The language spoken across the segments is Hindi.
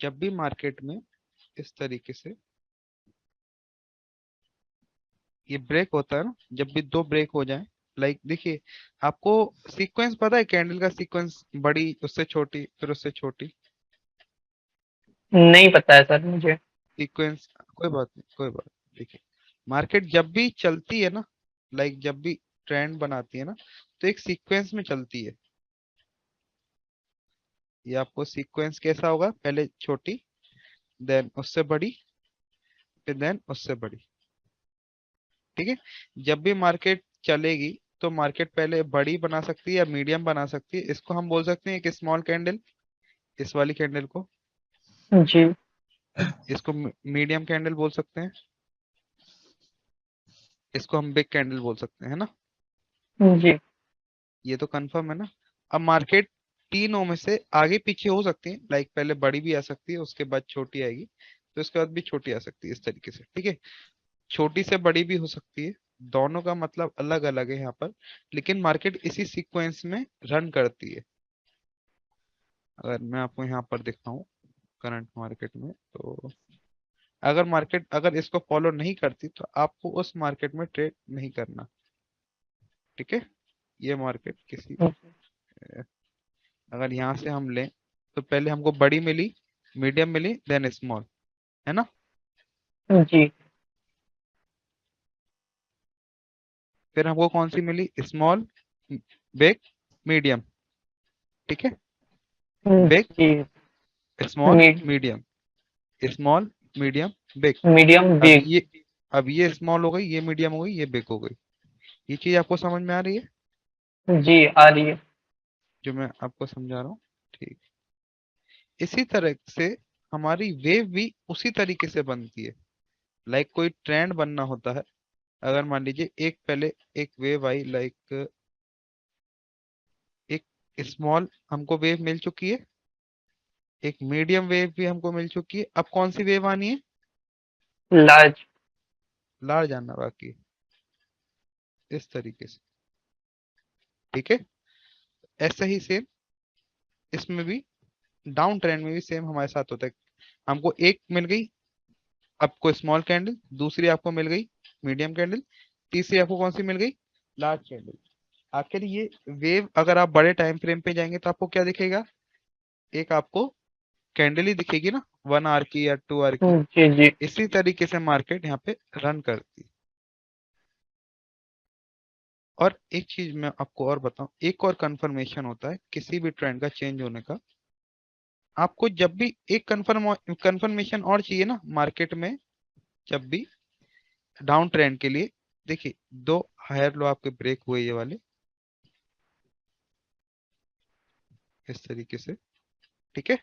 जब भी मार्केट में इस तरीके से ये ब्रेक होता है ना, जब भी दो ब्रेक हो जाए, लाइक देखिए, आपको सीक्वेंस पता है कैंडल का सीक्वेंस, बड़ी उससे छोटी फिर उससे छोटी नहीं पता है सर मुझे। सीक्वेंस। कोई बात नहीं, कोई बात नहीं। देखिए, मार्केट जब भी चलती है ना, लाइक जब भी ट्रेंड बनाती है ना, तो एक सीक्वेंस में चलती है। ये आपको सीक्वेंस कैसा होगा, पहले छोटी, देन उससे बड़ी, फिर देन उससे बड़ी। ठीक है। जब भी मार्केट चलेगी तो मार्केट पहले बड़ी बना सकती है या मीडियम बना सकती है, इसको हम बोल सकते हैं एक स्मॉल कैंडल, इस वाली कैंडल को। जी। इसको मीडियम कैंडल बोल सकते हैं, इसको हम बिग कैंडल बोल सकते हैं, है ना। जी। ये तो कंफर्म है ना। अब मार्केट तीनों में से आगे पीछे हो सकती है, लाइक पहले बड़ी भी आ सकती है, उसके बाद छोटी आएगी, तो उसके बाद भी छोटी आ सकती है, इस तरीके से। ठीक है। छोटी से बड़ी भी हो सकती है, दोनों का मतलब अलग अलग है यहाँ पर, लेकिन मार्केट इसी सीक्वेंस में रन करती है। अगर मैं आपको यहाँ पर दिखाऊं करंट मार्केट में, तो अगर मार्केट अगर इसको फॉलो नहीं करती तो आपको उस मार्केट में ट्रेड नहीं करना। ठीक है। ये मार्केट किसी, अगर यहाँ से हम लें तो पहले हमको बड़ी मिली, मीडियम मिली, देन स्मॉल, है ना। जी। फिर हमको कौन सी मिली, स्मॉल, बिग, मीडियम। ठीक है। बिग, जी। Small, medium, small, medium, big. Medium अब बिग। ये अब ये स्मॉल हो गई, ये मीडियम हो गई, ये बिग हो गई। ये चीज आपको समझ में आ रही है जी आ रही है। जो मैं आपको समझा रहा हूँ। ठीक। इसी तरह से हमारी वेव भी उसी तरीके से बनती है। लाइक कोई ट्रेंड बनना होता है, अगर मान लीजिए एक पहले एक वेव आई, लाइक एक स्मॉल हमको वेव मिल चुकी है, एक मीडियम वेव भी हमको मिल चुकी है, अब कौन सी वेव आनी है, लार्ज। लार्ज आना बाकी है, इस तरीके से। ठीक है। ऐसा ही सेम इसमें भी, डाउन ट्रेंड में भी सेम हमारे साथ होता है। हमको एक मिल गई आपको स्मॉल कैंडल, दूसरी आपको मिल गई मीडियम कैंडल, तीसरी आपको कौन सी मिल गई, लार्ज कैंडल। आखिर ये वेव अगर आप बड़े टाइम फ्रेम पे जाएंगे तो आपको क्या दिखेगा, एक आपको कैंडल ही दिखेगी ना, 1 आवर की या 2 आवर की। जी जी। इसी तरीके से मार्केट यहाँ पे रन करती है। और एक चीज मैं आपको और बताऊं, एक और कंफर्मेशन होता है किसी भी ट्रेंड का चेंज होने का। आपको जब भी एक कंफर्मेशन और चाहिए ना मार्केट में, जब भी डाउन ट्रेंड के लिए, देखिए दो हायर लो आपके ब्रेक हुए, ये वाले इस तरीके से। ठीक है।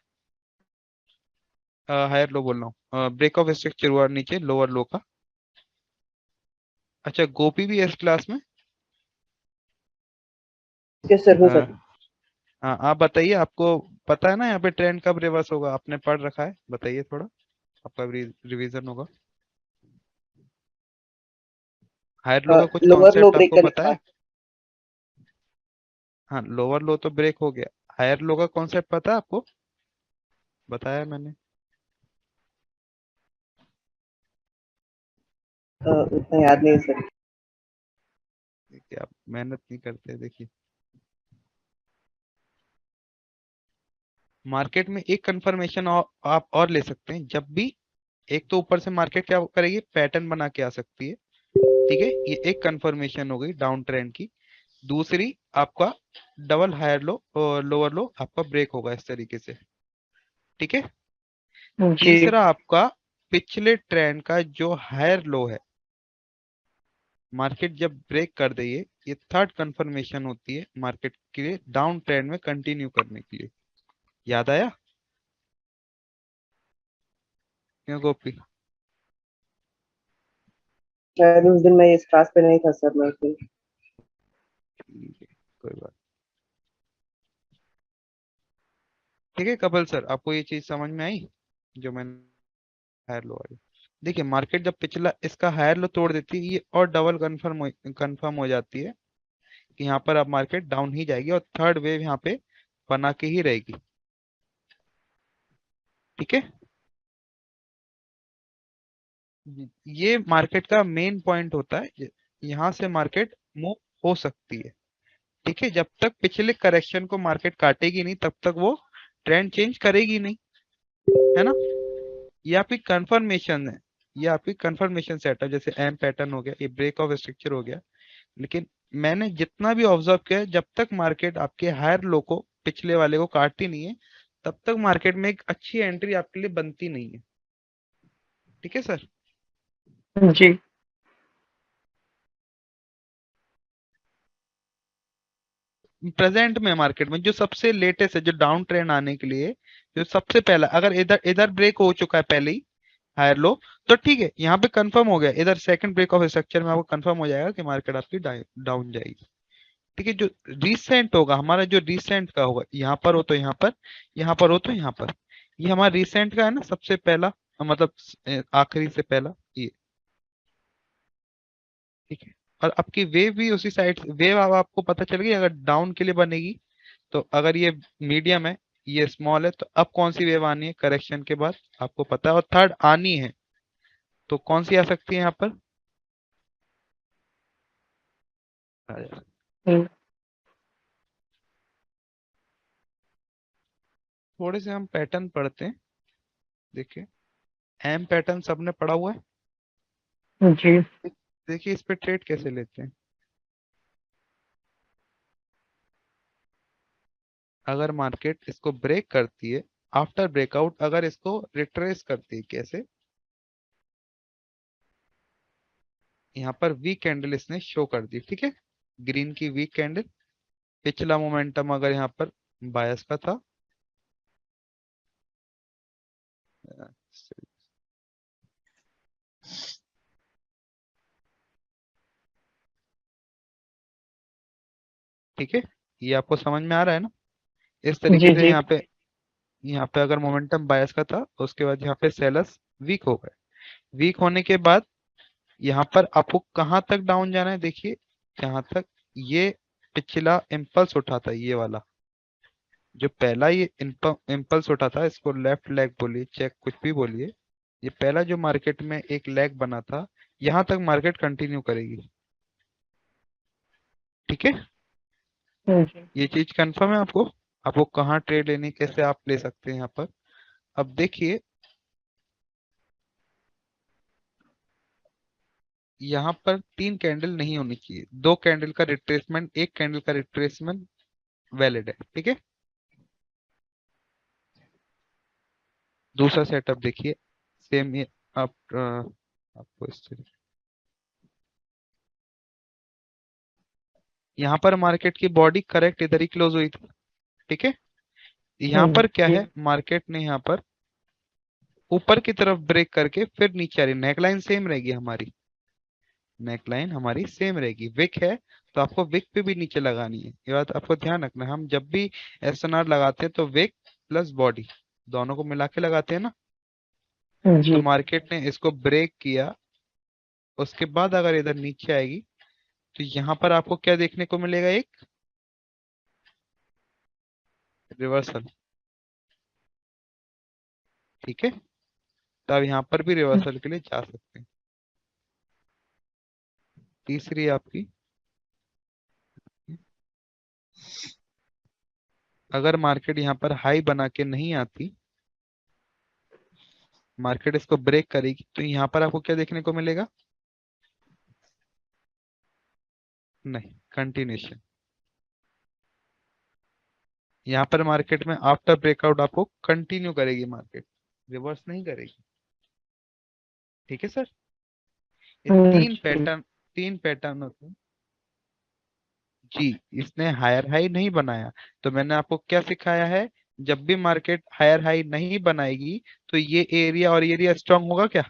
हायर लो बोल रहा हूँ, ब्रेक ऑफ स्ट्रक्चर हुआ नीचे लोअर लो का। अच्छा, गोपी भी है इस क्लास में। यस सर, हो सर। हाँ, आप बताइए, आपको पता है ना यहाँ पे ट्रेंड कब रिवर्स होगा, आपने पढ़ रखा है, बताइए थोड़ा, आपका रिवीजन होगा। हायर लो का कुछ लोअर लो कॉन्सेप्ट ब्रेक आपको का पता लिखा। है। हाँ, लोअर लो तो ब्रेक हो गया, हायर लो का कॉन्सेप्ट पता है आपको, बताया मैंने। उतना याद नहीं है सर। देखिए, आप मेहनत नहीं करते, देखिए मार्केट में एक कंफर्मेशन आप और ले सकते हैं, जब भी एक तो ऊपर से मार्केट क्या करेगी, पैटर्न बना के आ सकती है। ठीक है, ये एक कंफर्मेशन हो गई डाउन ट्रेंड की। दूसरी आपका डबल हायर लो और लोअर लो आपका ब्रेक होगा इस तरीके से। ठीक है। जी। तीसरा आपका पिछले ट्रेंड का जो हायर लो है, मार्केट जब ब्रेक कर दे, ये थर्ड कंफर्मेशन होती है मार्केट के लिए डाउन ट्रेंड में कंटिन्यू करने के लिए। याद आया क्यों गोपी। शायद उस दिन मैं इस क्लास पे नहीं था सर, मैं उस दिन। ठीक है, कोई बात। ठीक है कपिल सर, आपको ये चीज समझ में आई जो मैंने हायर लो आई। देखिए मार्केट जब पिछला इसका हायर लो तोड़ देती है, ये और डबल कंफर्म हो जाती है कि यहाँ पर अब मार्केट डाउन ही जाएगी और थर्ड वेव यहाँ पे बना के ही रहेगी। ठीक है, ये मार्केट का मेन पॉइंट होता है, यहाँ से मार्केट मूव हो सकती है। ठीक है, जब तक पिछले करेक्शन को मार्केट काटेगी नहीं तब तक वो ट्रेंड चेंज करेगी नहीं, है ना। ये आपकी कंफर्मेशन है, ये आपकी कंफर्मेशन सेटअप, जैसे एम पैटर्न हो गया, ये ब्रेक ऑफ स्ट्रक्चर हो गया। लेकिन मैंने जितना भी ऑब्जर्व किया है, जब तक मार्केट आपके हायर लो को, पिछले वाले को काटती नहीं है, तब तक मार्केट में एक अच्छी एंट्री आपके लिए बनती नहीं है। ठीक है सर। जी प्रेजेंट में मार्केट में जो सबसे लेटेस्ट है, जो डाउन ट्रेंड आने के लिए जो सबसे पहला, अगर इधर इधर ब्रेक हो चुका है पहले ही हायर लो, तो ठीक है, यहाँ पे कंफर्म हो गया, इधर सेकंड ब्रेक ऑफ स्ट्रक्चर में आपको कंफर्म हो जाएगा कि मार्केट आपकी डाउन जाएगी। ठीक है, जो रिसेंट होगा हमारा, जो रिसेंट का होगा, यहाँ पर हो तो यहाँ पर, यहाँ पर हो तो यहाँ पर, ये हमारा रिसेंट का है ना, सबसे पहला, मतलब आखिरी से पहला ये। ठीक है, और आपकी वेव भी उसी साइड, वेव अब आपको पता चल गई, अगर डाउन के लिए बनेगी तो अगर ये मीडियम है, ये स्मॉल है, तो अब कौन सी वेव आनी है करेक्शन के बाद आपको पता है, और थर्ड आनी है तो कौन सी आ सकती है यहाँ पर। आ जाओ। हम्म, थोड़े से हम पैटर्न पढ़ते हैं, देखिए एम पैटर्न सबने पढ़ा हुआ है। जी देखिए इस पे ट्रेड कैसे लेते हैं। अगर मार्केट इसको ब्रेक करती है, आफ्टर ब्रेकआउट अगर इसको रिट्रेस करती है, कैसे, यहाँ पर वीक कैंडल इसने शो कर दी, ठीक है, ग्रीन की वीक कैंडल, पिछला मोमेंटम अगर यहाँ पर बायस का था, ठीक है, ये आपको समझ में आ रहा है ना। इस तरीके जी से जी यहाँ पे अगर मोमेंटम बायस का था, उसके बाद यहाँ पे सेलर्स वीक हो गए, वीक होने के बाद यहाँ पर आपको कहाँ तक डाउन जाना है, देखिए जहां तक ये पिछला इम्पल्स उठा था, ये वाला जो पहला ये इम्पल्स उठा था, इसको लेफ्ट लेग बोलिए, चेक कुछ भी बोलिए, ये पहला जो मार्केट में एक लेग बना था, यहाँ तक मार्केट कंटिन्यू करेगी। ठीक है, जी ये चीज कंफर्म है आपको, आपको कहाँ ट्रेड लेनी, कैसे आप ले सकते हैं यहाँ पर। अब देखिए यहाँ पर तीन कैंडल नहीं होनी चाहिए, दो कैंडल का रिट्रेसमेंट, एक कैंडल का रिट्रेसमेंट वैलिड है। ठीक है, दूसरा सेटअप देखिए, सेम ये आप आपको इस तरीके, यहाँ पर मार्केट की बॉडी करेक्ट इधर ही क्लोज हुई थी। ठीक है, यहाँ पर क्या जी है, मार्केट ने यहाँ पर ऊपर की तरफ ब्रेक करके फिर नीचे आ रही, नेकलाइन सेम रहेगी हमारी, नेकलाइन हमारी सेम रहेगी, विक है तो आपको विक पे भी नीचे लगानी है, ये बात आपको ध्यान रखना है। हम जब भी एसएनआर लगाते हैं तो विक प्लस बॉडी दोनों को मिला के लगाते हैं ना। तो जी मार्केट ने इसको ब्रेक किया, उसके बाद अगर इधर नीचे आएगी तो यहाँ पर आपको क्या देखने को मिलेगा, एक रिवर्सल। ठीक है, तो अब यहाँ पर भी रिवर्सल के लिए जा सकते हैं। तीसरी आपकी, अगर मार्केट यहाँ पर हाई बना के नहीं आती, मार्केट इसको ब्रेक करेगी, तो यहाँ पर आपको क्या देखने को मिलेगा, नहीं, कंटिन्यूशन। यहाँ पर मार्केट में आफ्टर ब्रेकआउट आपको कंटिन्यू करेगी मार्केट, रिवर्स नहीं करेगी। ठीक है सर, ये तीन जी पैटर्न, तीन पैटर्न होते हैं। जी, इसने हायर हाई नहीं बनाया, तो मैंने आपको क्या सिखाया है, जब भी मार्केट हायर हाई नहीं बनाएगी तो ये एरिया और एरिया स्ट्रांग होगा क्या,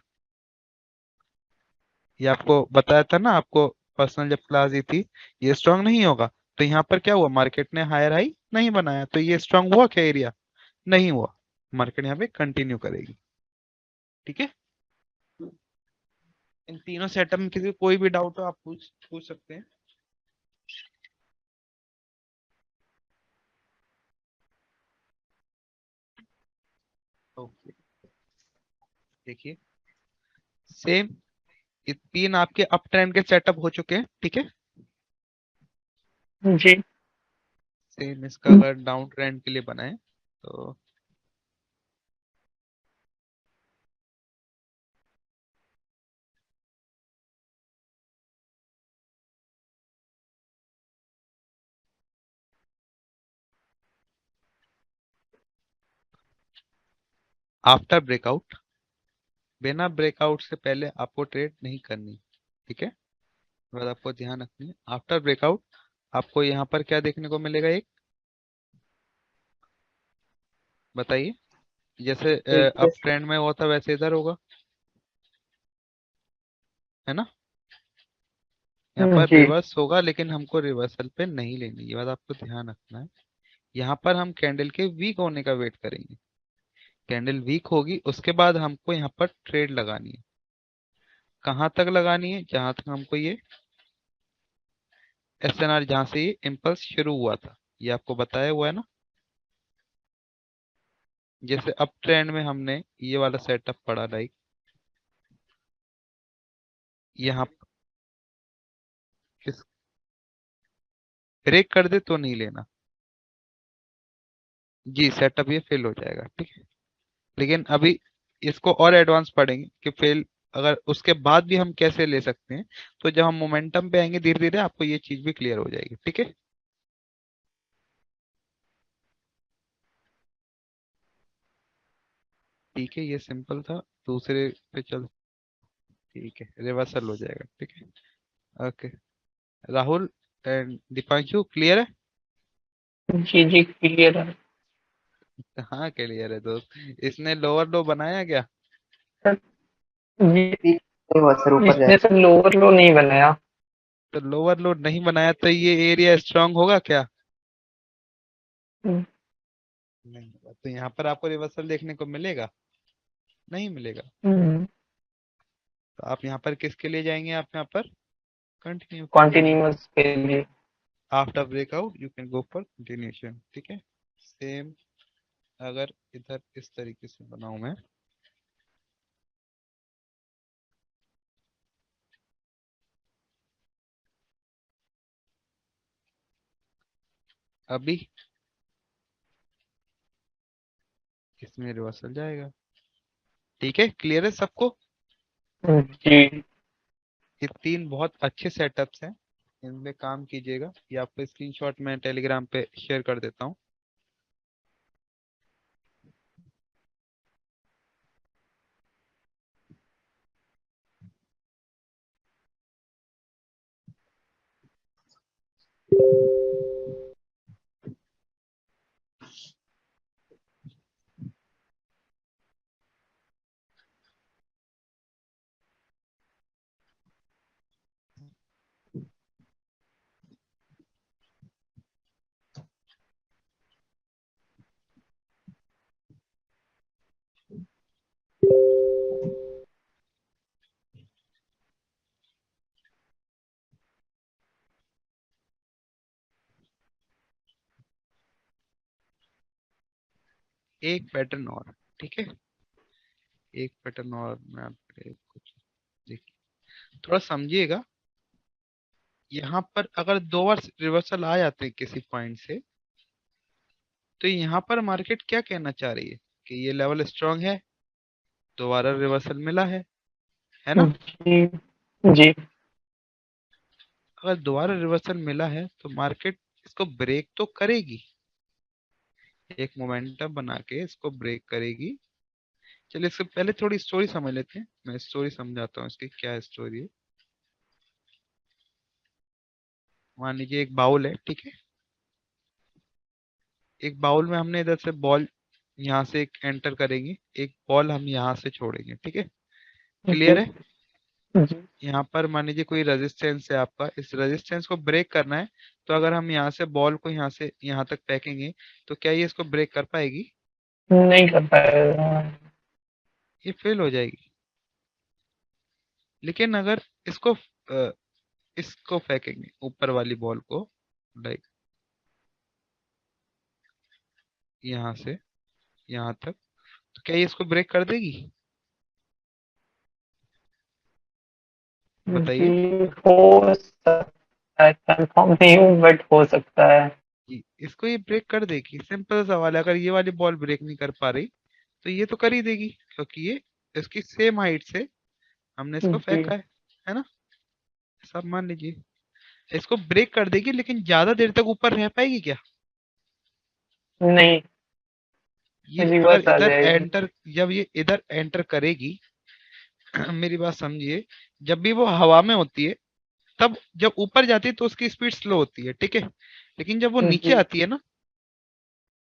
ये आपको बताया था ना, आपको पर्सनल जब क्लास दी थी, ये स्ट्रांग नहीं होगा। तो यहाँ पर क्या हुआ, मार्केट ने हायर हाई नहीं बनाया, तो ये स्ट्रांग हुआ क्या एरिया, नहीं हुआ, मार्केट यहाँ पे कंटिन्यू करेगी। ठीक है, इन तीनों सेटअप में किसी को कोई भी डाउट हो आप पूछ पूछ सकते हैं। ओके। देखिए सेम, ये तीन आपके अप ट्रेंड के सेटअप हो चुके हैं, ठीक है। जी सेम इसका अगर डाउन ट्रेंड के लिए बनाए तो आफ्टर ब्रेकआउट, बिना ब्रेकआउट से पहले आपको ट्रेड नहीं करनी, ठीक है। बस आपको ध्यान रखनी है, आफ्टर ब्रेकआउट आपको यहाँ पर क्या देखने को मिलेगा, एक बताइए, जैसे अप रिट्रेस। ट्रेंड में हुआ था वैसे इधर होगा, है ना। यहाँ पर जी रिवर्स होगा लेकिन हमको रिवर्सल पे नहीं लेनी, ये बात आपको ध्यान रखना है। यहाँ पर हम कैंडल के वीक होने का वेट करेंगे, कैंडल वीक होगी उसके बाद हमको यहाँ पर ट्रेड लगानी है। कहाँ तक लगानी है, जहां तक हमको ये एसएनआर, जहां से ये इम्पल्स शुरू हुआ था, ये आपको बताया हुआ है ना। जैसे अप ट्रेंड में हमने ये वाला सेटअप पढ़ा, लाइक यहाँ किस ब्रेक कर दे तो नहीं लेना, जी सेटअप ये फेल हो जाएगा, ठीक है। लेकिन अभी इसको और एडवांस पढ़ेंगे कि फेल अगर उसके बाद भी हम कैसे ले सकते हैं। तो जब हम मोमेंटम पे आएंगे धीरे धीरे आपको ये चीज भी क्लियर हो जाएगी, ठीक है। ठीक है, ये सिंपल था। दूसरे पे चल, ठीक है, रिवर्सल हो जाएगा, ठीक है। Okay, Rahul and Deepanshu clear है। जी जी क्लियर है। हाँ क्लियर है दोस्त, इसने लोअर लो बनाया क्या। सर ये नहीं हुआ सर, ऊपर इसने जाए। सर लोअर लो नहीं बनाया। तो लोअर लो नहीं बनाया तो ये एरिया स्ट्रांग होगा क्या। हम्म, नहीं होगा, तो यहाँ पर आपको रिवर्सल देखने को मिलेगा, नहीं मिलेगा। हम्म, तो आप यहाँ पर किसके लिए जाएंगे, आप यहाँ पर कंटिन्यू के लिए जाएंगे। कॉन्टिन्यूअस के लिए। After breakout you can go for continuation, ठीक है। सेम अगर इधर इस तरीके से बनाऊं मैं, अभी इसमें रिवर्सल जाएगा, ठीक है। क्लियर है सबको। जी ये तीन बहुत अच्छे सेटअप्स हैं, इनमें काम कीजिएगा। ये आपको स्क्रीनशॉट मैं टेलीग्राम पे शेयर कर देता हूँ। एक पैटर्न और, ठीक है, एक पैटर्न और मैं आपको कुछ देखिए, थोड़ा समझिएगा। यहाँ पर अगर दो बार रिवर्सल आ जाते हैं किसी पॉइंट से, तो यहाँ पर मार्केट क्या कहना चाह रही है कि ये लेवल स्ट्रांग है, दोबारा रिवर्सल मिला है ना। जी जी अगर दोबारा रिवर्सल मिला है तो मार्केट इसको ब्रेक तो करेगी, एक मोमेंटम बना के इसको ब्रेक करेगी। चलिए इससे पहले थोड़ी स्टोरी समझ लेते हैं, मैं स्टोरी समझाता हूँ इसकी क्या स्टोरी है। मान लीजिए एक बाउल है, ठीक है। एक बाउल में हमने इधर से बॉल यहाँ से एक एंटर करेंगे, एक बॉल हम यहाँ से छोड़ेंगे, ठीक है। जी क्लियर है। जी यहाँ पर मान लीजिए कोई रेजिस्टेंस है आपका, इस रेजिस्टेंस को ब्रेक करना है। तो अगर हम यहाँ से बॉल को यहाँ से यहाँ तक फेंकेंगे तो क्या ये इसको ब्रेक कर पाएगी, नहीं कर पाएगा। ये फेल हो जाएगी। लेकिन अगर इसको फेंकेंगे ऊपर वाली बॉल को, लाइक यहाँ से यहाँ तक, तो क्या ये इसको ब्रेक कर देगी, बताइए। जी, हो सकता है, कंफर्म नहीं हूँ बट हो सकता है। कि इसको ये ब्रेक कर देगी, सिंपल सवाल है। अगर ये वाली बॉल ब्रेक नहीं कर पा रही तो ये तो कर ही देगी, क्योंकि ये इसकी सेम हाइट से हमने इसको जी, फेंका है ना। सब मान लीजिए इसको ब्रेक कर देगी, लेकिन ज्यादा देर तक ऊपर रह पाएगी क्या? नहीं, ये अगर रिवर्स आ इधर जाएगी। एंटर, जब ये इधर एंटर करेगी मेरी बात समझिए, जब भी वो हवा में होती है, तब जब ऊपर जाती है तो उसकी स्पीड स्लो होती है, ठीक है। लेकिन जब वो नीचे जी, आती है ना,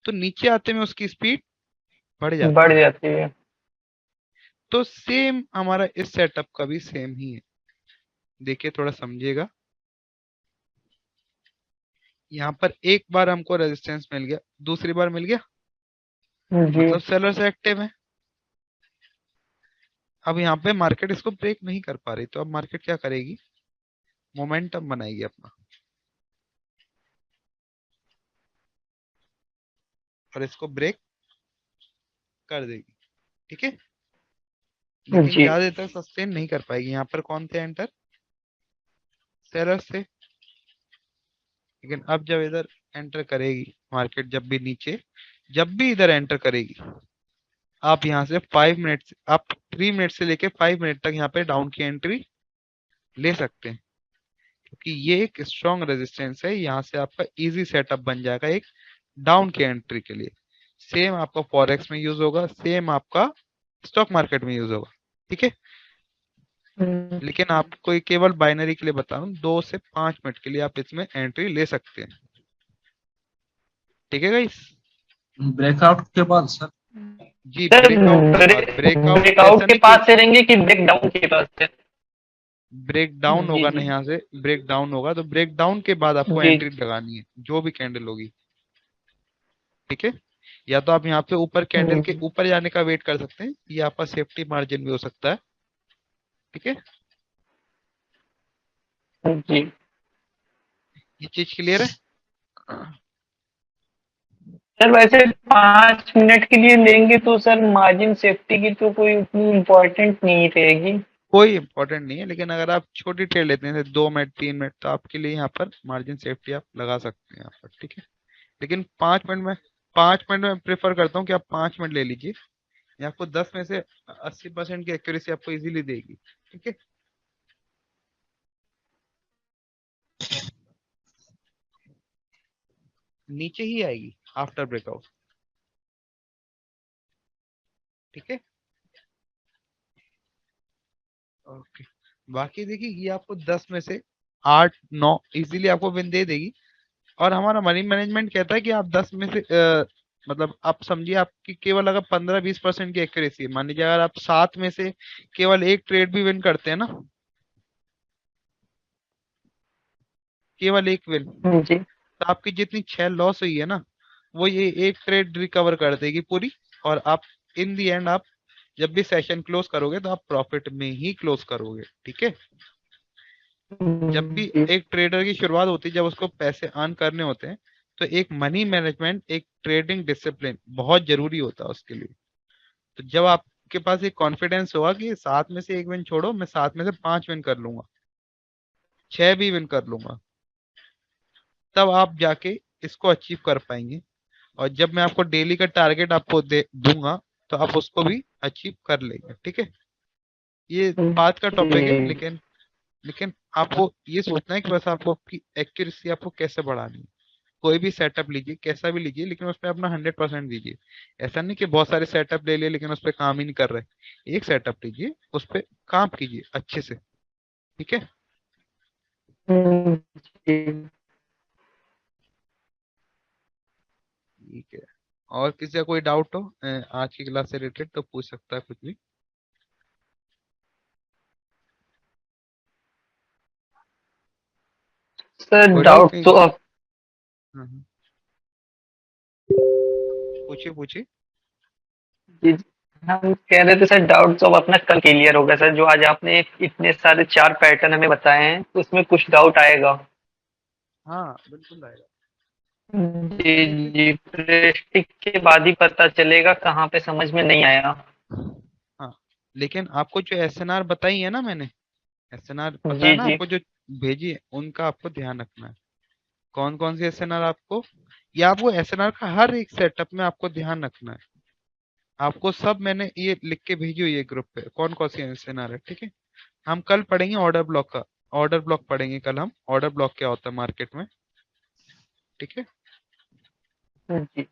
तो नीचे आते में उसकी स्पीड बढ़ जाती बढ़ है। जाती है। तो सेम हमारा इस सेटअप का भी सेम ही है। देखिए थोड़ा समझिएगा। यहाँ पर एक बार हमको रेजिस्टेंस मिल गया, दूसरी बार मिल गया, जी, मतलब सेलर्स एक्टिव है। अब यहाँ पे मार्केट इसको ब्रेक नहीं कर पा रही, तो अब मार्केट क्या करेगी? मोमेंटम बनाएगी अपना, और इसको ब्रेक कर देगी, ठीक है। लेकिन जी, ज्यादा देर तक सस्टेन नहीं कर पाएगी। यहाँ पर कौन थे एंटर? सेलर्स थे। लेकिन अब जब इधर एंटर करेगी मार्केट, जब भी नीचे, जब भी इधर एंटर करेगी, आप यहाँ से 5 मिनट से, आप 3 मिनट से लेके 5 मिनट तक यहाँ पे डाउन की एंट्री ले सकते हैं, क्योंकि ये एक स्ट्रॉन्ग रेजिस्टेंस है। यहाँ से आपका इजी सेटअप बन जाएगा एक डाउन की एंट्री के लिए। सेम आपका फॉरेक्स में यूज होगा, सेम आपका स्टॉक मार्केट में यूज होगा, ठीक है। लेकिन आपको ये केवल बाइनरी के लिए बता रहा हूँ, 2 से 5 मिनट के लिए आप इसमें एंट्री ले सकते हैं, ठीक है गाइस। ब्रेकआउट के बाद सर। जी, सर ब्रेकआउट के बाद, ब्रेकआउट ऐसा ब्रेकआउट के नहीं कि पास से रहेंगे कि ब्रेक डाउन के पास से? ब्रेक डाउन जी, होगा ना, जी, यहाँ से ब्रेक डाउन होगा तो ब्रेक डाउन के बाद आपको जी, एंट्री लगानी है, जो भी कैंडल होगी, ठीक है। या तो आप यहाँ पे ऊपर कैंडल के जी, ऊपर जाने का वेट कर सकते हैं, ये आपका सेफ्टी मार्जिन भी हो सकता है, ठीक है। जी। ये चीज क्लियर है? सर वैसे 5 मिनट के लिए लेंगे तो सर मार्जिन सेफ्टी की तो कोई उतनी इम्पोर्टेंट नहीं रहेगी। कोई इंपॉर्टेंट नहीं है, लेकिन अगर आप छोटी ट्रेड लेते हैं जैसे 2 मिनट 3 मिनट, तो आपके लिए यहाँ पर मार्जिन सेफ्टी आप लगा सकते हैं यहाँ पर, ठीक है। लेकिन 5 मिनट में, 5 मिनट में प्रेफर करता हूँ कि आप 5 मिनट ले लीजिए। ये आपको 10 में से 80% की एक्यूरेसी आपको इजीली देगी, ठीक है। नीचे ही आएगी आफ्टर ब्रेकआउट, ठीक है। ओके। बाकी देखिए ये आपको 10 में से 8 9 इजीली आपको विन दे देगी। और हमारा मनी मैनेजमेंट कहता है कि आप 10 में से मतलब आप समझिए, आपकी केवल अगर 15-20% की एक्यूरेसी है, मान लीजिए अगर आप 7 में से केवल एक ट्रेड भी विन करते हैं ना, केवल एक विन, जी, तो आपकी जितनी 6 लॉस हुई है ना, वो ये एक ट्रेड रिकवर कर देगी पूरी। और आप इन दी एंड आप जब भी सेशन क्लोज करोगे तो आप प्रॉफिट में ही क्लोज करोगे, ठीक है। जब भी जी, एक ट्रेडर की शुरुआत होती है, जब उसको पैसे अर्न करने होते हैं, तो एक मनी मैनेजमेंट, एक ट्रेडिंग डिसिप्लिन बहुत जरूरी होता है उसके लिए। तो जब आपके पास एक कॉन्फिडेंस होगा कि 7 में से 1 विन छोड़ो, मैं 7 में से 5 विन कर लूंगा, 6 भी विन कर लूंगा, तब आप जाके इसको अचीव कर पाएंगे। और जब मैं आपको डेली का टारगेट आपको दे दूंगा, तो आप उसको भी अचीव कर लेंगे, ठीक है। ये बात का टॉपिक है, जी, लेकिन आपको ये सोचना है कि बस आपको आपकी एक्यूरेसी आपको कैसे बढ़ानी है। कोई भी सेटअप लीजिए, कैसा भी लीजिए, लेकिन उसमें अपना 100% दीजिए। ऐसा नहीं कि बहुत सारे सेटअप ले लिए लेकिन उस पर काम ही नहीं कर रहे। एक सेटअप लीजिए, उस पर काम कीजिए अच्छे से, ठीक है। जी। ठीक है। और किसी का कोई डाउट हो आज की क्लास से रिलेटेड, तो पूछ सकता है कुछ भी। सर कोई डाउट डाउट नहीं तो किसी? अब हाँ हाँ, पूछिए पूछिए। जी, हम कह रहे थे सर डाउट तो अब अपना कल क्लियर होगा सर, जो आज आपने इतने सारे 4 पैटर्न हमें बताए हैं उसमें कुछ डाउट आएगा। हाँ बिल्कुल आएगा। जी, देखिए, जी, प्रेस्टिक के बाद ही पता चलेगा कहाँ पे समझ में नहीं आया। हाँ, लेकिन आपको जो एसएनआर बताई है ना मैंने, एसएनआर पता है जी ना जी आपको, जो भेजी है उनका आपको ध्यान रखना है। कौन कौन सी एसएनआर आपको, या आपको एसएनआर का हर एक सेटअप में आपको ध्यान रखना है। आपको सब मैंने ये लिख के भेजी हुई है ग्रुप पे, कौन कौन सी एसएनआर है, ठीक है। हम कल पढ़ेंगे ऑर्डर ब्लॉक का, ऑर्डर ब्लॉक पढ़ेंगे कल हम, ऑर्डर ब्लॉक क्या होता है मार्केट में, ठीक है। जी।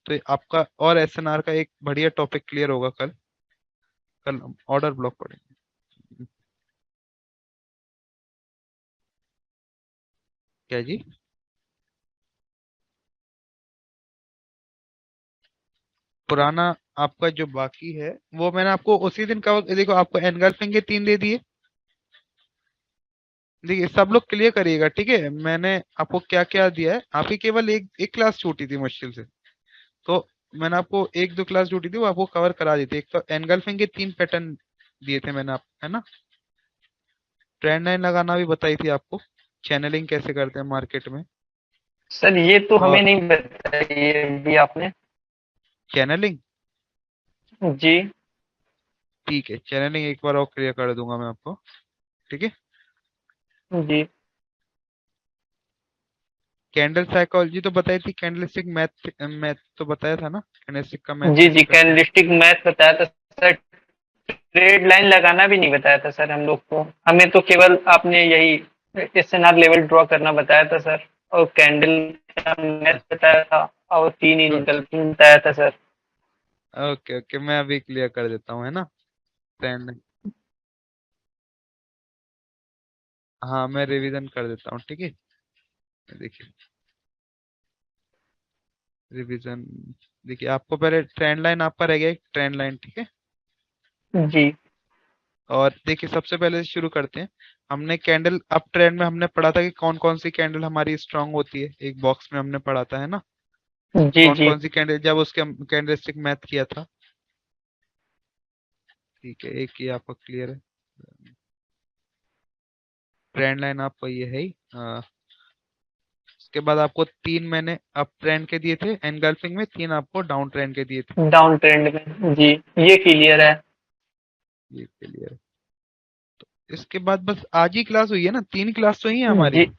तो ये आपका और एसएनआर का एक बढ़िया टॉपिक क्लियर होगा कल, कल हम ऑर्डर ब्लॉक पढ़ेंगे। क्या जी? पुराना आपका जो बाकी है वो मैंने आपको उसी दिन कवर, देखो आपको एनगल्फिंग के 3 दे दिए। देखिए सब लोग क्लियर करिएगा, ठीक है। मैंने आपको क्या क्या दिया है, आपकी केवल एक क्लास छूटी थी मुश्किल से, तो मैंने आपको 1-2 क्लास छूटी थी, वो आपको कवर करा दी थी। एक तो एनगल्फिंग के 3 पैटर्न दिए थे मैंने, आप है ना। ट्रेंड लाइन लगाना भी बताई थी आपको, चैनलिंग कैसे करते हैं मार्केट में। सर ये तो हमें और नहीं बताई अभी आपने। चैनलिंग, जी ठीक है, चैनलिंग एक बार और क्लियर कर दूंगा मैं आपको, ठीक है। जी कैंडल साइकोलॉजी तो बताई थी, कैंडलस्टिक मैथ मैथ तो बताया था ना, कैंडलस्टिक का मैथ जी जी कैसे करते हैं। कैंडलस्टिक मैथ बताया था सर। ट्रेड लाइन लगाना भी नहीं बताया था सर हम लोग को। हमें तो केवल आपने यही एसएनआर लेवल ड्रॉ करना बताया था सर। और कैंडल का मैथ बताया था। और 3 इनगल्फिंग बताया था सर। ओके ओके, मैं अभी क्लियर कर देता हूँ, है ना। ट्रेंड, हाँ मैं रिवीजन कर देता हूँ, ठीक है। देखिए रिवीजन, देखिए आपको पहले ट्रेंड लाइन आपका रह गया एक ट्रेंड लाइन, ठीक है। जी और देखिए सबसे पहले शुरू करते हैं। हमने कैंडल अप ट्रेंड में हमने पढ़ा था कि कौन कौन सी कैंडल हमारी स्ट्रांग होती है, एक बॉक्स में हमने पढ़ा था, है ना। जी कौन जी कौन सी कैंडल, जब उसके कैंडलस्टिक मैथ किया था, ठीक है। एक ये आपको क्लियर है, ट्रेंड लाइन आपको ये है ही। उसके बाद आपको 3 मैंने अप ट्रेंड के दिए थे एनगल्फिंग में, 3 आपको डाउन ट्रेंड के दिए थे, डाउन ट्रेंड में जी। ये क्लियर है। ये क्लियर है। इसके बाद बस आज ही क्लास हुई है ना, 3 क्लास तो ही है हमारी। जी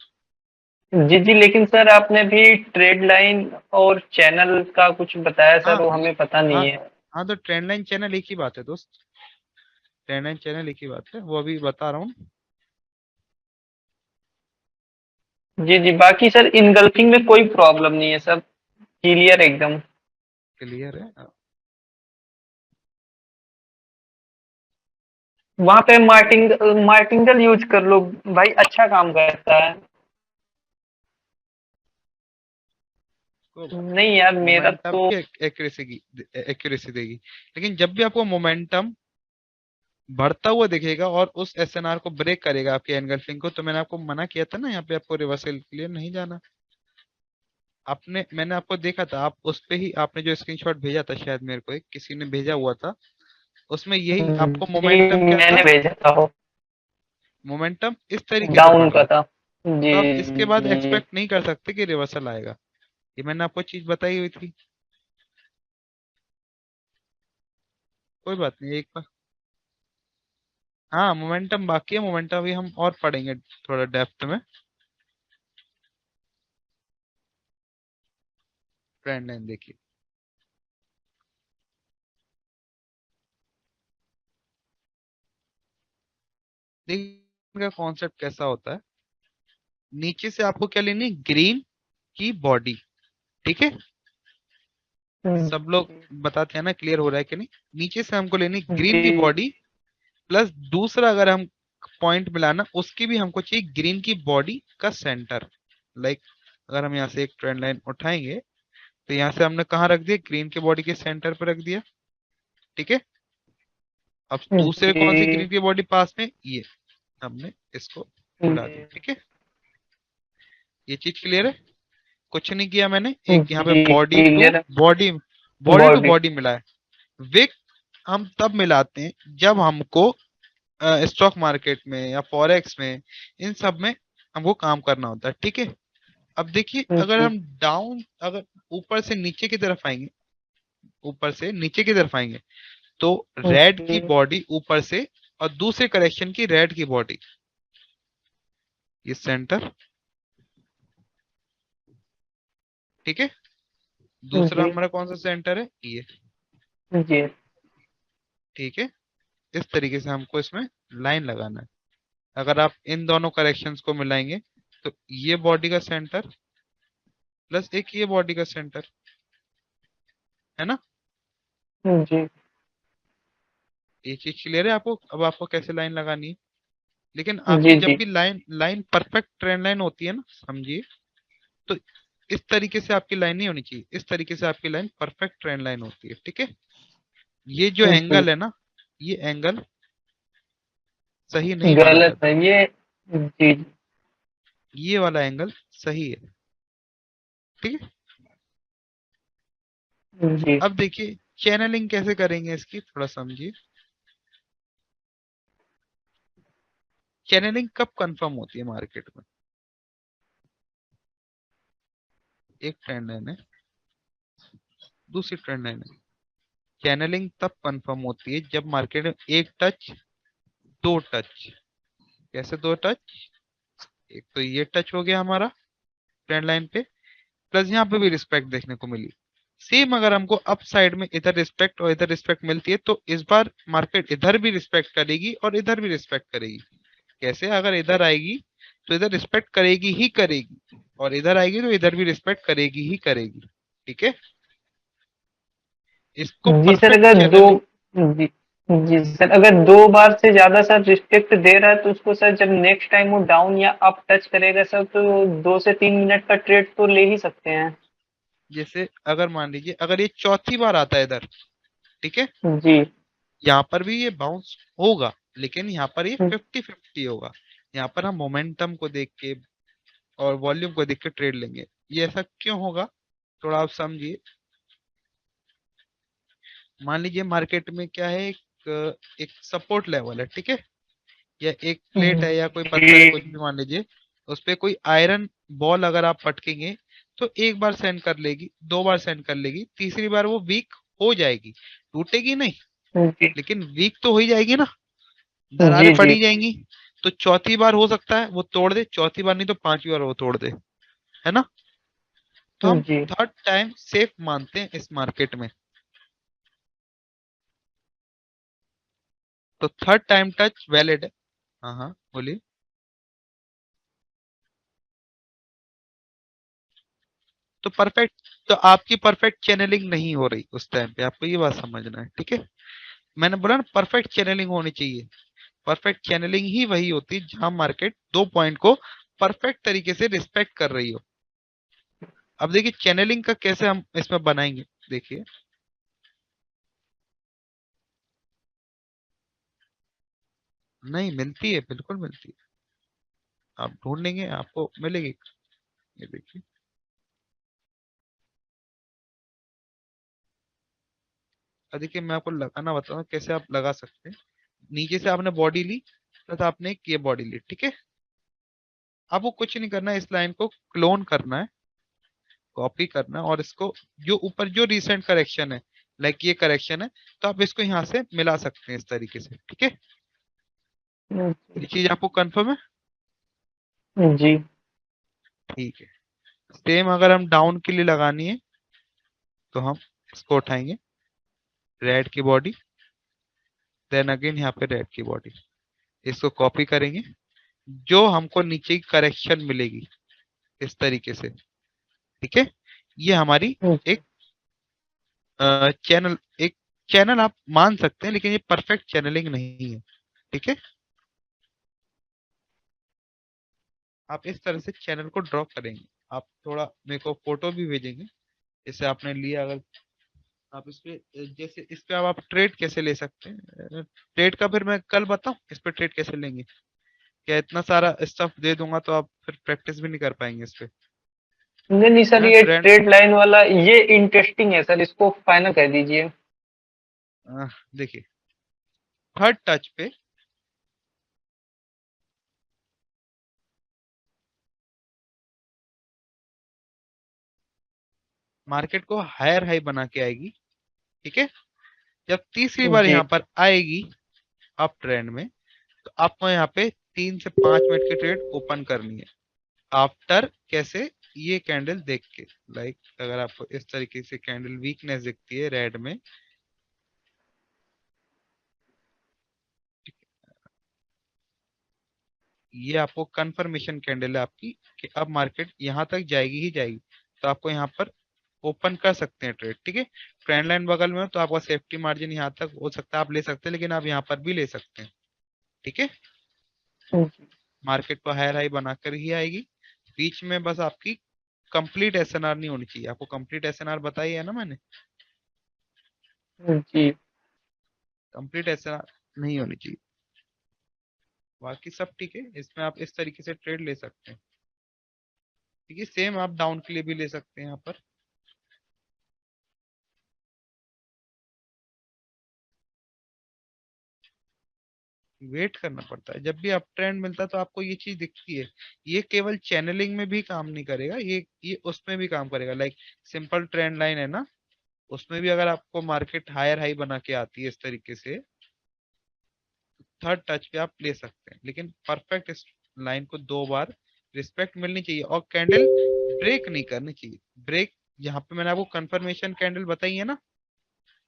जी जी लेकिन सर आपने भी ट्रेड लाइन और चैनल का कुछ बताया सर, हाँ वो हमें पता हाँ नहीं है। हाँ, तो ट्रेंड लाइन चैनल एक ही बात है दोस्त, ट्रेंड लाइन चैनल एक ही बात है, वो अभी बता रहा हूँ। जी जी बाकी सर इनगल्फिंग में कोई प्रॉब्लम नहीं है, सब क्लियर एकदम। क्लियर है। वहां पे मार्टिंगल यूज कर लो भाई, अच्छा काम करता है। कोई बात नहीं, नहीं यार मेरा मोमेंटम तो। की एक्यूरेसी की एक्यूरेसी देगी। लेकिन जब भी आपको मोमेंटम बढ़ता हुआ दिखेगा और उस एसएनआर को ब्रेक करेगा आपके एनगल्फिंग को, तो मैंने आपको मना किया था ना, यहाँ पे आपको रिवर्सल के लिए नहीं जाना। आपने, मैंने आपको देखा था, आप उस पे ही आपने जो स्क्रीनशॉट भेजा था, शायद मेरे को एक किसी ने भेजा हुआ था, उसमें यही आपको जी मोमेंटम क्या मैंने था, भेजा था वो। मोमेंटम इस तरीके से डाउन बढ़ का रहा था। था। जी तो आप इसके बाद जी एक्सपेक्ट नहीं कर सकते कि रिवर्सल आएगा, ये मैंने आपको चीज बताई हुई थी। कोई बात नहीं, एक बार, हाँ मोमेंटम बाकी है, मोमेंटम अभी हम और पढ़ेंगे थोड़ा डेप्थ में। ट्रेंड लाइन देखिए, देखिए का कॉन्सेप्ट कैसा होता है। नीचे से आपको क्या लेनी है, ग्रीन की बॉडी, ठीक है। सब लोग बताते हैं ना, क्लियर हो रहा है कि नहीं। नीचे से हमको लेनी ग्रीन की जी बॉडी, प्लस दूसरा अगर हम पॉइंट मिलाना, उसकी भी हमको चाहिए ग्रीन की बॉडी का सेंटर। लाइक अगर हम यहाँ से एक ट्रेंड लाइन उठाएंगे, तो यहाँ से हमने कहाँ रख दिया, ग्रीन के बॉडी के सेंटर पर रख दिया, ठीक है। अब दूसरे कौन सी ग्रीन जी की बॉडी पास में, ये हमने इसको मिला दिया, ठीक है। ये चीज क्लियर है। कुछ नहीं किया मैंने, एक यहाँ पे जी body to clear. Body, body to body body मिला है। विक हम तब मिलाते हैं जब हमको स्टॉक मार्केट में या फॉरेक्स में, इन सब में हमको काम करना होता है, ठीक है। अब देखिए अगर जी हम डाउन, अगर ऊपर से नीचे की तरफ आएंगे, ऊपर से नीचे की तरफ आएंगे, तो रेड की जी बॉडी ऊपर से और दूसरे करेक्शन की रेड की बॉडी, ये सेंटर, ठीक है। दूसरा जी हमारा कौन सा सेंटर है, ये, जी ठीक है। इस तरीके से हमको इसमें लाइन लगाना है। अगर आप इन दोनों करेक्शंस को मिलाएंगे तो ये बॉडी का सेंटर प्लस एक ये बॉडी का सेंटर, है ना। जी ये चीज क्लियर है आपको, अब आपको कैसे लाइन लगानी है। लेकिन आपकी जी जब जी भी line line perfect trend line होती है ना, समझिए, तो इस तरीके से आपकी लाइन नहीं होनी चाहिए, इस तरीके से आपकी लाइन परफेक्ट ट्रेंड लाइन होती है, ठीक है। ये जो जी एंगल है ना, ये एंगल सही नहीं माना गलत जाता, है ये। जी ये वाला एंगल सही है, ठीक है। जी अब देखिए चैनलिंग कैसे करेंगे इसकी, थोड़ा समझिए। चैनलिंग कब कंफर्म होती है मार्केट में, एक ट्रेंड लाइन है, दूसरी ट्रेंड लाइन है। चैनलिंग तब कंफर्म होती है जब मार्केट में एक टच, दो टच, कैसे दो टच, एक तो ये टच हो गया हमारा ट्रेंड लाइन पे, प्लस यहाँ पे भी रिस्पेक्ट देखने को मिली। सेम अगर हमको अप साइड में इधर रिस्पेक्ट और इधर रिस्पेक्ट मिलती है तो इस बार मार्केट इधर भी रिस्पेक्ट करेगी और इधर भी रिस्पेक्ट करेगी। कैसे, अगर इधर आएगी तो इधर रिस्पेक्ट करेगी ही करेगी, और इधर आएगी तो इधर भी रिस्पेक्ट करेगी ही करेगी, ठीक है। इसको जी सर, परफेक्ट अगर दो, चैनलिंग। जी जी सर, अगर दो बार से ज्यादा सर रिस्ट्रिक्ट दे रहा है तो उसको सर जब नेक्स्ट टाइम वो डाउन या अप टच करेगा सर, तो 2 से 3 मिनट का ट्रेड तो ले ही सकते हैं। जैसे अगर मान लीजिए अगर ये चौथी बार आता है इधर, ठीक है, जी यहाँ पर भी ये बाउंस होगा, लेकिन यहाँ पर ये 50-50 होगा। यहाँ पर हम मोमेंटम को देख के और वॉल्यूम को देख के ट्रेड लेंगे। ये ऐसा क्यों होगा, थोड़ा आप समझिए। मान लीजिए मार्केट में क्या है, एक सपोर्ट लेवल है, ठीक है, या एक प्लेट है या कोई पत्थर है, कुछ जी भी मान लीजिए। उस पे कोई आयरन बॉल अगर आप पटकेंगे तो एक बार सेंड कर लेगी, दो बार सेंड कर लेगी, तीसरी बार वो वीक हो जाएगी, टूटेगी नहीं, जी लेकिन वीक तो हो ही जाएगी ना, जी दरारें जी पड़ी जाएंगी। तो चौथी बार हो सकता है वो तोड़ दे, चौथी बार नहीं तो पांचवी बार वो तोड़ दे, है ना। तो हम जी थर्ड टाइम सेफ मानते हैं इस मार्केट में। तो थर्ड टाइम टच वैलिड है। हाँ हाँ बोलिए। तो परफेक्ट, तो आपकी परफेक्ट चैनलिंग नहीं हो रही उस टाइम पे, आपको ये बात समझना है, ठीक है। मैंने बोला ना परफेक्ट चैनलिंग होनी चाहिए। परफेक्ट चैनलिंग ही वही होती है जहां मार्केट दो पॉइंट को परफेक्ट तरीके से रिस्पेक्ट कर रही हो। अब देखिए चैनलिंग का कैसे हम इसमें बनाएंगे, देखिए। नहीं मिलती है, बिल्कुल मिलती है, आप ढूंढेंगे आपको मिलेगी। ये देखिए, अब देखिए मैं आपको लगाना बताता हूँ कैसे आप लगा सकते हैं। नीचे से आपने बॉडी ली, तथा आपने एक ये बॉडी ली, ठीक है। आपको कुछ नहीं करना है, इस लाइन को क्लोन करना है, कॉपी करना है, और इसको जो ऊपर जो रिसेंट करेक्शन है, लाइक ये करेक्शन है, तो आप इसको यहाँ से मिला सकते हैं इस तरीके से, ठीक है। ये चीज आपको कंफर्म है, जी ठीक है। सेम अगर हम डाउन के लिए लगानी है तो हम इसको उठाएंगे, रेड की बॉडी, देन अगेन यहाँ पे रेड की बॉडी, इसको कॉपी करेंगे, जो हमको नीचे की करेक्शन मिलेगी इस तरीके से, ठीक है। ये हमारी एक चैनल, एक चैनल आप मान सकते हैं, लेकिन ये परफेक्ट चैनलिंग नहीं है, ठीक है। आप इस तरह से चैनल को ड्रॉ करेंगे। आप थोड़ा मेरे को फोटो भी भेजेंगे, जैसे आपने लिया, अगर आप इस पे, जैसे इस पे अब आप ट्रेड कैसे ले सकते हैं, ट्रेड का फिर मैं कल बताऊं इस पे ट्रेड कैसे लेंगे। क्या इतना सारा स्टफ दे दूंगा तो आप फिर प्रैक्टिस भी नहीं कर पाएंगे इस पे, नहीं नहीं है सर, ना ये ट्रेंड। ट्रेड लाइन वाला ये इंटरेस्टिंग है सर, इसको फाइनल कर दीजिए। देखिए थर्ड टच पे मार्केट को हायर हाई बना के आएगी, ठीक है। जब तीसरी बार जी यहाँ पर आएगी अप ट्रेंड में, तो आपको यहाँ पे 3 से 5 मिनट की ट्रेड ओपन करनी है। आफ्टर कैसे, ये कैंडल देख के, लाइक अगर आपको इस तरीके से कैंडल वीकनेस दिखती है रेड में, ये आपको कंफर्मेशन कैंडल है आपकी कि अब मार्केट यहाँ तक जाएगी ही जाएगी, तो आपको यहाँ पर ओपन कर सकते हैं ट्रेड। ठीक है, ट्रेंड लाइन बगल में हो तो आपका सेफ्टी मार्जिन यहाँ तक हो सकता है, आप ले सकते हैं, लेकिन आप यहाँ पर भी ले सकते हैं। ठीक है, मार्केट को हायर हाई बनाकर ही आएगी। बीच में बस आपकी कंप्लीट एसएनआर नहीं होनी चाहिए। आपको कंप्लीट एसएनआर बताई है ना मैंने, जी कंप्लीट एसएनआर नहीं होनी चाहिए। बाकी सब ठीक है, इसमें आप इस तरीके से ट्रेड ले सकते हैं। ठीक है, सेम आप डाउन के लिए भी ले सकते हैं यहाँ पर। वेट करना पड़ता है, जब भी अप ट्रेंड मिलता है तो आपको ये चीज दिखती है। ये केवल चैनलिंग में भी काम नहीं करेगा, ये उसमें भी काम करेगा। लाइक सिंपल ट्रेंड लाइन है ना, उसमें भी अगर आपको मार्केट हायर हाई बना के आती है इस तरीके से, थर्ड टच पे आप ले सकते हैं, लेकिन परफेक्ट इस लाइन को 2 बार रिस्पेक्ट मिलनी चाहिए और कैंडल ब्रेक नहीं करनी चाहिए। ब्रेक, यहाँ पे मैंने आपको कंफर्मेशन कैंडल बताई है ना,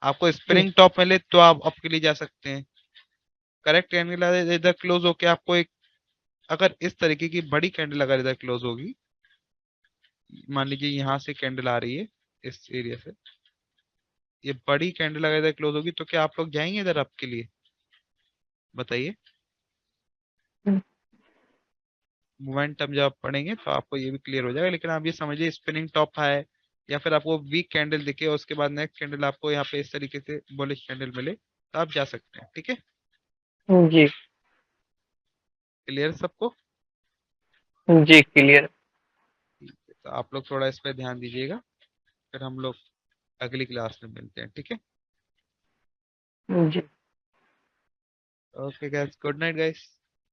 आपको स्प्रिंग टॉप मिले तो आप अप के लिए जा सकते हैं। करेक्ट कैंडल इधर क्लोज होके आपको एक, अगर इस तरीके की बड़ी कैंडल अगर इधर क्लोज होगी, मान लीजिए यहाँ से कैंडल आ रही है इस एरिया से, ये बड़ी कैंडल अगर इधर क्लोज होगी तो क्या आप लोग जाएंगे इधर अप के लिए, बताइए। मोमेंटम जब आप पढ़ेंगे तो आपको ये भी क्लियर हो जाएगा, लेकिन आप ये समझिए स्पिनिंग टॉप है, या फिर आपको वीक कैंडल दिखे और उसके बाद नेक्स्ट कैंडल आपको यहाँ पे इस तरीके से बुलिश कैंडल मिले तो आप जा सकते हैं। ठीक है, जी क्लियर सबको। जी क्लियर। ठीक है, तो आप लोग थोड़ा इस पे ध्यान दीजिएगा, फिर हम लोग अगली क्लास में मिलते हैं। ठीक है, जी okay guys, good night guys.